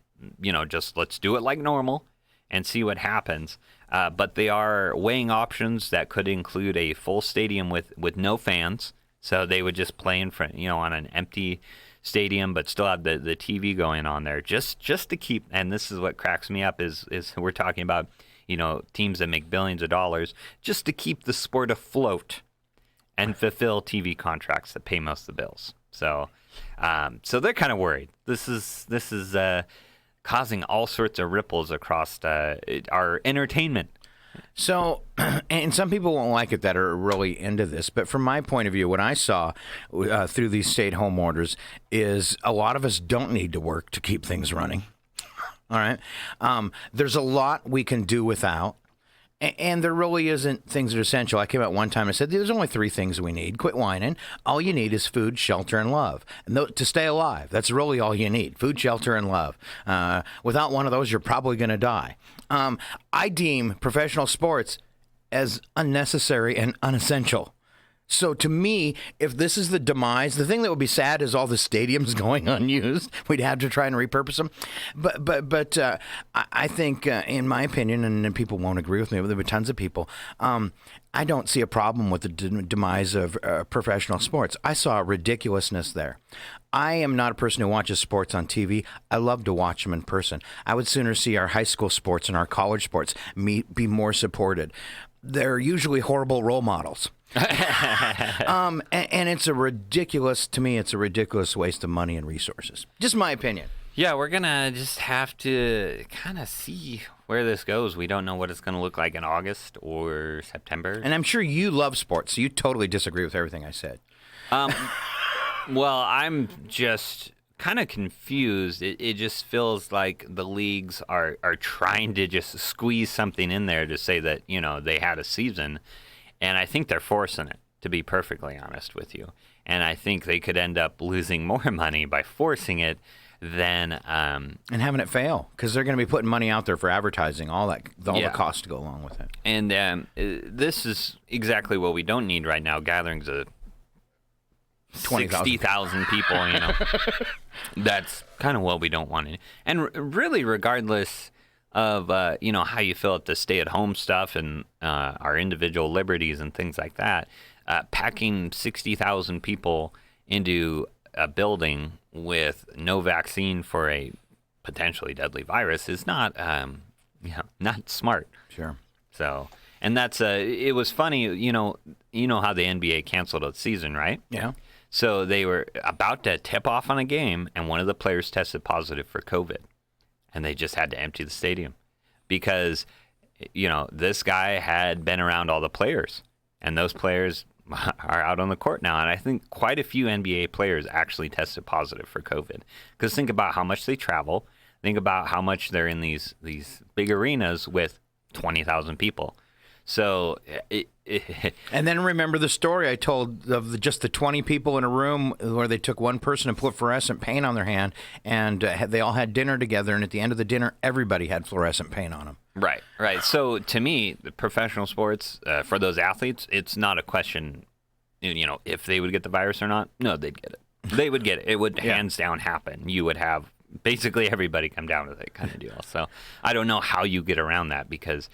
just let's do it like normal and see what happens. But they are weighing options that could include a full stadium with no fans. So they would just play in front, on an empty stadium, but still have the TV going on there just to keep, and this is what cracks me up is we're talking about, teams that make billions of dollars just to keep the sport afloat and fulfill TV contracts that pay most of the bills. So they're kind of worried. This is causing all sorts of ripples across our entertainment. So, and some people won't like it that are really into this, but from my point of view, what I saw through these stay-at-home orders is a lot of us don't need to work to keep things running. All right. There's a lot we can do without, and there really isn't things that are essential. I came out one time and said, there's only 3 things we need. Quit whining. All you need is food, shelter, and love. And to stay alive, that's really all you need. Food, shelter, and love. Without one of those, you're probably going to die. I deem professional sports as unnecessary and unessential. So to me, if this is the demise, the thing that would be sad is all the stadiums going unused. We'd have to try and repurpose them. But I think, in my opinion, and people won't agree with me, but there will be tons of people, I don't see a problem with the demise of professional sports. I saw ridiculousness there. I am not a person who watches sports on TV. I love to watch them in person. I would sooner see our high school sports and our college sports be more supported. They're usually horrible role models. And it's to me, it's a ridiculous waste of money and resources. Just my opinion. Yeah, we're going to just have to kind of see where this goes. We don't know what it's going to look like in August or September. And I'm sure you love sports, so you totally disagree with everything I said. Well, I'm just kind of confused. It just feels like the leagues are trying to just squeeze something in there to say that, they had a season. And I think they're forcing it, to be perfectly honest with you. And I think they could end up losing more money by forcing it than and having it fail, because they're going to be putting money out there for advertising, all the costs to go along with it. And this is exactly what we don't need right now. Gatherings of 60,000 people, That's kind of what we don't want. And really, regardless of how you feel at the stay-at-home stuff and our individual liberties and things like that, packing 60,000 people into a building with no vaccine for a potentially deadly virus is not, not smart. Sure. So, and that's it was funny, you know how the NBA canceled its season, right? Yeah. So they were about to tip off on a game, and one of the players tested positive for COVID, and they just had to empty the stadium because, this guy had been around all the players, and those players are out on the court now. And I think quite a few NBA players actually tested positive for COVID because think about how much they travel. Think about how much they're in these big arenas with 20,000 people. So, and then remember the story I told of just the 20 people in a room where they took one person and put fluorescent paint on their hand, and they all had dinner together, and at the end of the dinner, everybody had fluorescent paint on them. Right. So to me, the professional sports, for those athletes, it's not a question, if they would get the virus or not. No, they'd get it. They would get it. It would hands down happen. You would have basically everybody come down with it kind of deal. So I don't know how you get around that because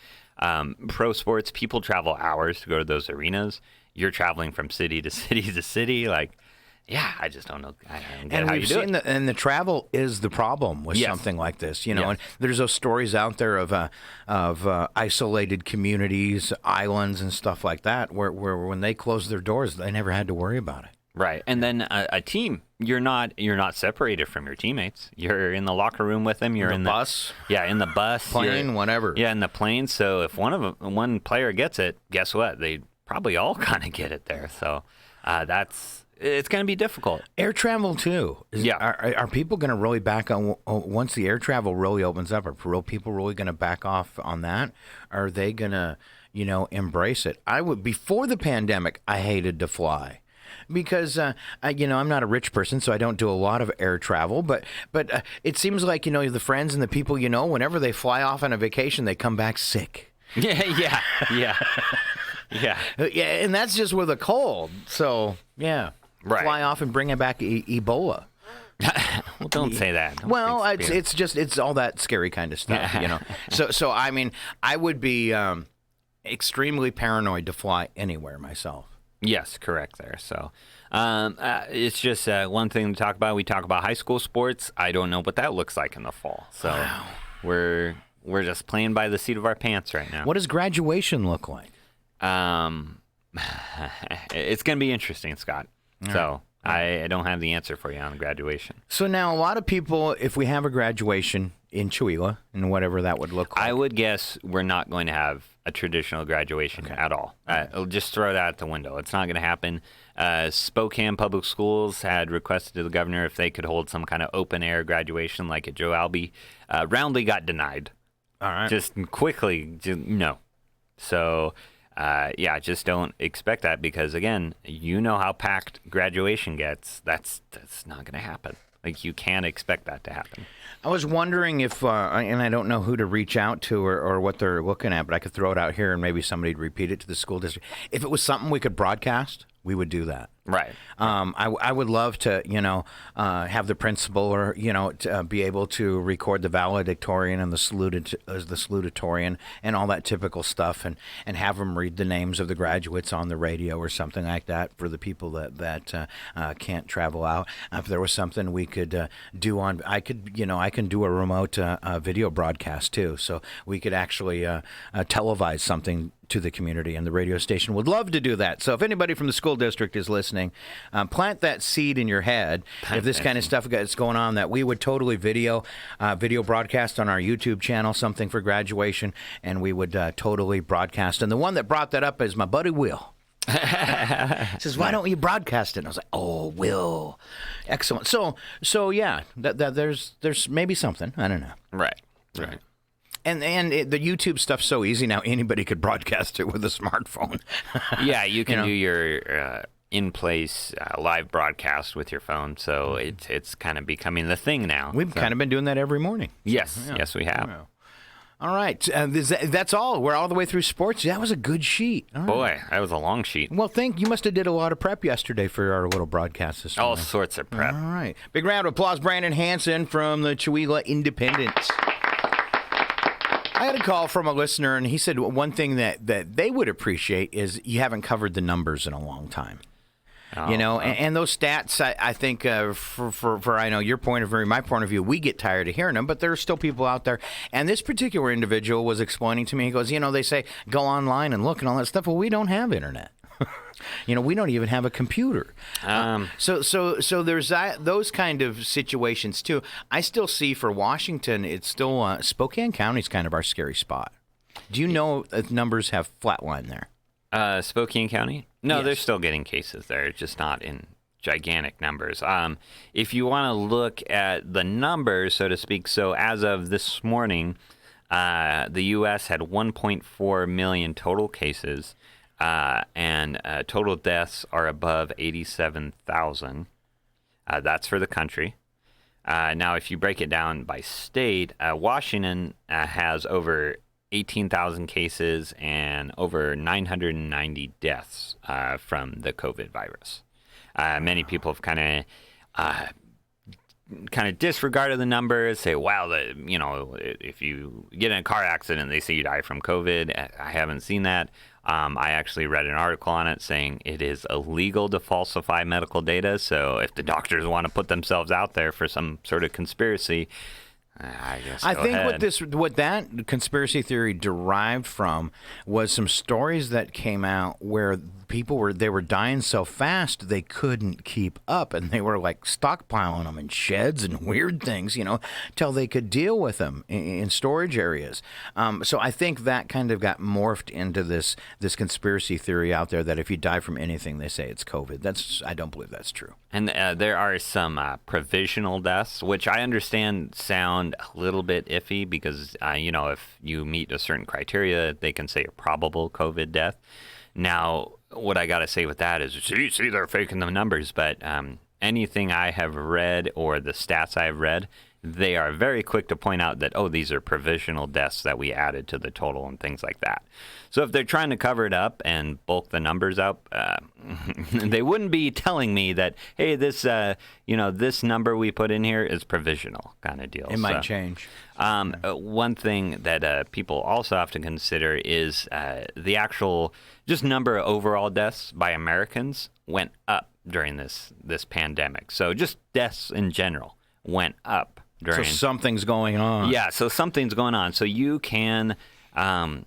pro sports, people travel hours to go to those arenas. You're traveling from city to city to city. I just don't know. I don't get how you do it. And the travel is the problem with something like this, And there's those stories out there of isolated communities, islands, and stuff like that, where when they closed their doors, they never had to worry about it. Right, and then a team, you're not separated from your teammates. You're in the locker room with them. You're in the bus. Yeah, in the bus, plane, whatever. Yeah, in the plane. So if one player gets it, guess what? They probably all kind of get it there. So it's going to be difficult. Air travel too. Are people going to really back on once the air travel really opens up? Are people really going to back off on that? Are they going to embrace it? Before the pandemic, I hated to fly. Because I'm not a rich person, so I don't do a lot of air travel. But it seems like the friends and the people whenever they fly off on a vacation, they come back sick. Yeah. And that's just with a cold. So fly off and bring it back Ebola. Well, don't say that. It's all that scary kind of stuff, So I mean, I would be extremely paranoid to fly anywhere myself. Yes, correct there. So it's just one thing to talk about. We talk about high school sports. I don't know what that looks like in the fall. So we're just playing by the seat of our pants right now. What does graduation look like? It's going to be interesting, Scott. All so right. I don't have the answer for you on graduation. So now a lot of people, if we have a graduation in Chihuahua and whatever that would look like. I would guess we're not going to have a traditional graduation at all. I'll just throw that out the window. It's not going to happen. Spokane Public Schools had requested to the governor if they could hold some kind of open-air graduation like at Joe Albee. Roundly got denied. All right. Just quickly, no. So, just don't expect that because, again, how packed graduation gets. That's not going to happen. You can't expect that to happen. I was wondering if, and I don't know who to reach out to or what they're looking at, but I could throw it out here and maybe somebody'd repeat it to the school district. If it was something we could broadcast, we would do that. Right. I would love to, have the principal or, to be able to record the valedictorian and the salutatorian and all that typical stuff and have them read the names of the graduates on the radio or something like that for the people that can't travel out. If there was something we could do I can do a remote video broadcast too. So we could actually televise something to the community, and the radio station would love to do that. So if anybody from the school district is listening, plant that seed in your head. If this kind of stuff is going on, that we would totally video broadcast on our YouTube channel, something for graduation, and we would totally broadcast. And the one that brought that up is my buddy Will. Says, why don't you broadcast it? And I was like, oh, Will. Excellent. So yeah, there's maybe something. I don't know. Right. And the YouTube stuff's so easy now, anybody could broadcast it with a smartphone. Yeah, you can do your in-place live broadcast with your phone, so it's kind of becoming the thing now. We've kind of been doing that every morning. Yes, yes, we have. Yeah. All right, that's all. We're all the way through sports. That was a good sheet. All right. Boy, that was a long sheet. Well, you must have did a lot of prep yesterday for our little broadcast this morning. All sorts of prep. All right. Big round of applause, Brandon Hansen from the Chihuahua Independent. I had a call from a listener, and he said one thing that they would appreciate is you haven't covered the numbers in a long time. And those stats, I think, for I know your point of view, my point of view, we get tired of hearing them, but there are still people out there. And this particular individual was explaining to me, he goes, they say go online and look and all that stuff. Well, we don't have internet. We don't even have a computer. So there's those kind of situations too. I still see for Washington, it's still Spokane County is kind of our scary spot. Do you know if numbers have flatline there? Spokane County? No, Yes. they're still getting cases there, just not in gigantic numbers. If you want to look at the numbers, so to speak, so as of this morning, the U.S. had 1.4 million total cases, and total deaths are above 87,000. That's for the country. Now, if you break it down by state, Washington has over 18,000 cases and over 990 deaths from the COVID virus. Many people have kind of disregarded the numbers, say, wow, if you get in a car accident, they say you die from COVID. I haven't seen that. I actually read an article on it saying it is illegal to falsify medical data. So if the doctors want to put themselves out there for some sort of conspiracy, I guess I go think ahead. what that conspiracy theory derived from was some stories that came out where people were dying so fast they couldn't keep up, and they were like stockpiling them in sheds and weird things, till they could deal with them in storage areas. So I think that kind of got morphed into this conspiracy theory out there that if you die from anything, they say it's COVID. I don't believe that's true. And there are some provisional deaths, which I understand sound a little bit iffy because, if you meet a certain criteria, they can say a probable COVID death. Now, what I got to say with that is, see, they're faking the numbers, but anything I have read or the stats I've read, they are very quick to point out that, these are provisional deaths that we added to the total and things like that. So if they're trying to cover it up and bulk the numbers up, they wouldn't be telling me that, hey, this number we put in here is provisional kind of deal. It might change. One thing that people also have to consider is the actual just number of overall deaths by Americans went up during this pandemic. So just deaths in general went up. So something's going on. Yeah, so something's going on. So you can go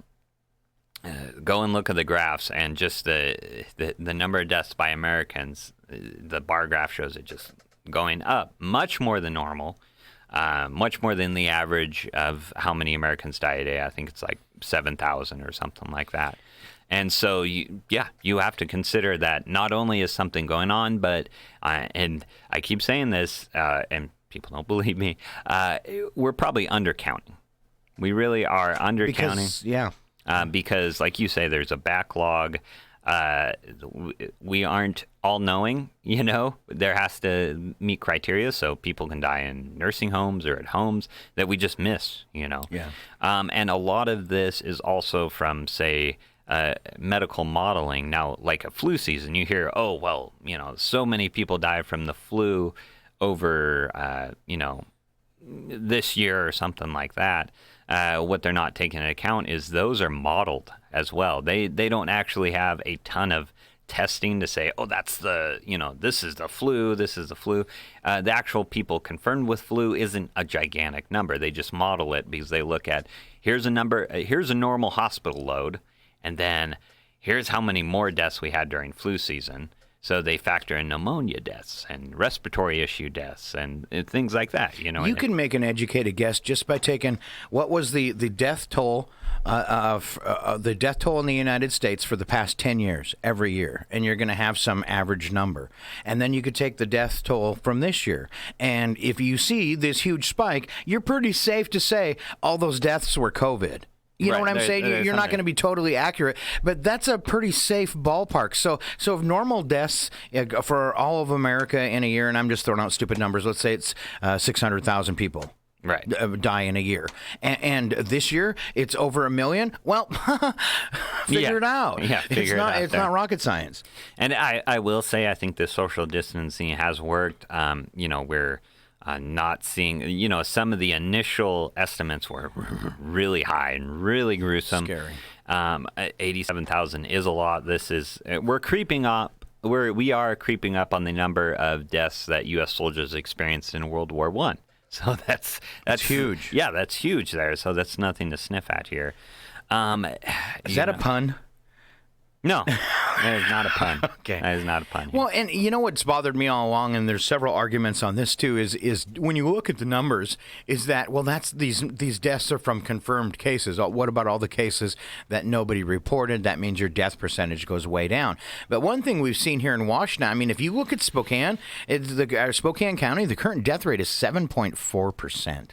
and look at the graphs, and just the number of deaths by Americans, the bar graph shows it just going up much more than normal, much more than the average of how many Americans die a day. I think it's like 7,000 or something like that. And so, you have to consider that not only is something going on, but, and I keep saying this, and people don't believe me, we're probably undercounting. We really are undercounting. Because, like you say, there's a backlog. We aren't all-knowing, There has to meet criteria so people can die in nursing homes or at homes that we just miss, Yeah. And a lot of this is also from, say, medical modeling. Now, like a flu season, you hear, so many people die from the flu over, this year or something like that. What they're not taking into account is those are modeled as well. They don't actually have a ton of testing to say, that's this is the flu, this is the flu. The actual people confirmed with flu isn't a gigantic number. They just model it because they look at, here's a number, here's a normal hospital load, and then here's how many more deaths we had during flu season. So they factor in pneumonia deaths and respiratory issue deaths and things like that. You can make an educated guess just by taking what was the death toll the death toll in the United States for the past 10 years, every year, and you're going to have some average number. And then you could take the death toll from this year. And if you see this huge spike, you're pretty safe to say all those deaths were COVID. You know what I'm saying? You're not going to be totally accurate, but that's a pretty safe ballpark. So if normal deaths for all of America in a year, and I'm just throwing out stupid numbers, let's say it's 600,000 people. Right. Die in a year. And this year, it's over 1 million. Well, figure it out. Yeah, figure it out. It's not rocket science. And I will say, I think the social distancing has worked. We're not seeing, some of the initial estimates were really high and really gruesome. Scary. 87,000 is a lot. We're creeping up. We are creeping up on the number of deaths that U.S. soldiers experienced in World War I. So that's huge. Yeah, that's huge there. So that's nothing to sniff at here. Is that a pun? No, that is not a pun. Okay. That is not a pun here. Well, and you know what's bothered me all along, and there's several arguments on this too, is when you look at the numbers, is that, well, that's these deaths are from confirmed cases. What about all the cases that nobody reported? That means your death percentage goes way down. But one thing we've seen here in Washington, I mean, if you look at Spokane, Spokane County, the current death rate is 7.4%.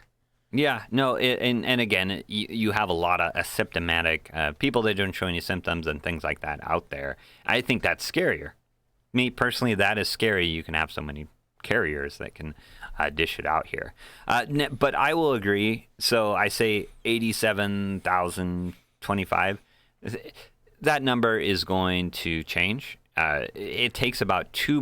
Yeah, no, and again, you have a lot of asymptomatic people that don't show any symptoms and things like that out there. I think that's scarier. Me personally, that is scary. You can have so many carriers that can dish it out here. But I will agree. So I say 87,025. That number is going to change. It takes about 2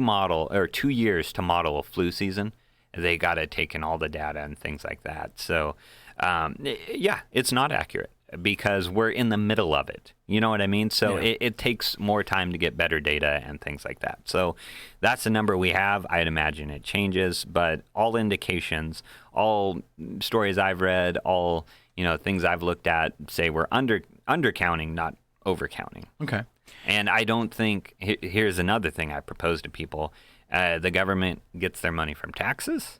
years to model a flu season. They got to take in all the data and things like that. So, yeah, it's not accurate because we're in the middle of it. You know what I mean? So it takes more time to get better data and things like that. So that's the number we have. I'd imagine it changes, but all indications, all stories I've read, all things I've looked at say we're undercounting, not overcounting. Okay. And I don't think here's another thing I propose to people. The government gets their money from taxes.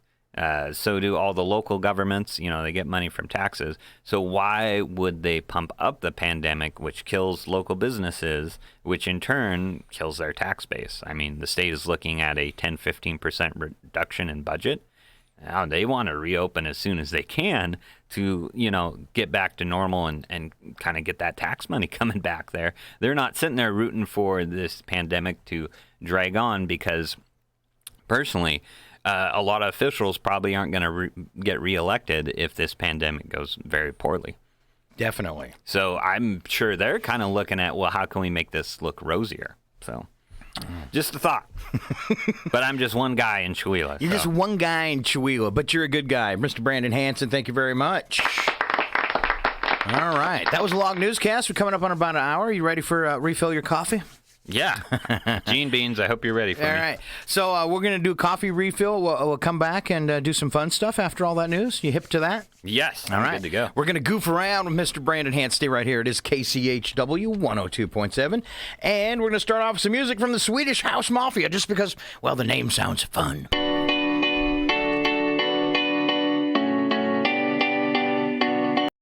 So do all the local governments. They get money from taxes. So why would they pump up the pandemic, which kills local businesses, which in turn kills their tax base? I mean, the state is looking at a 10-15% reduction in budget. Now they want to reopen as soon as they can to, get back to normal and kind of get that tax money coming back there. They're not sitting there rooting for this pandemic to drag on because personally, a lot of officials probably aren't going to get reelected if this pandemic goes very poorly. Definitely. So I'm sure they're kind of looking at, well, how can we make this look rosier? So just a thought. But I'm just one guy in Chihuahua. You're just one guy in Chihuahua, but you're a good guy. Mr. Brandon Hansen, thank you very much. All right. That was a log newscast. We're coming up on about an hour. You ready for refill your coffee? Yeah. Gene Beans, I hope you're ready for me. All right. So we're going to do a coffee refill. We'll come back and do some fun stuff after all that news. You hip to that? Yes. All right. Good to go. We're going to goof around with Mr. Brandon Hansen. Stay right here. It is KCHW 102.7. And we're going to start off with some music from the Swedish House Mafia just because, well, the name sounds fun.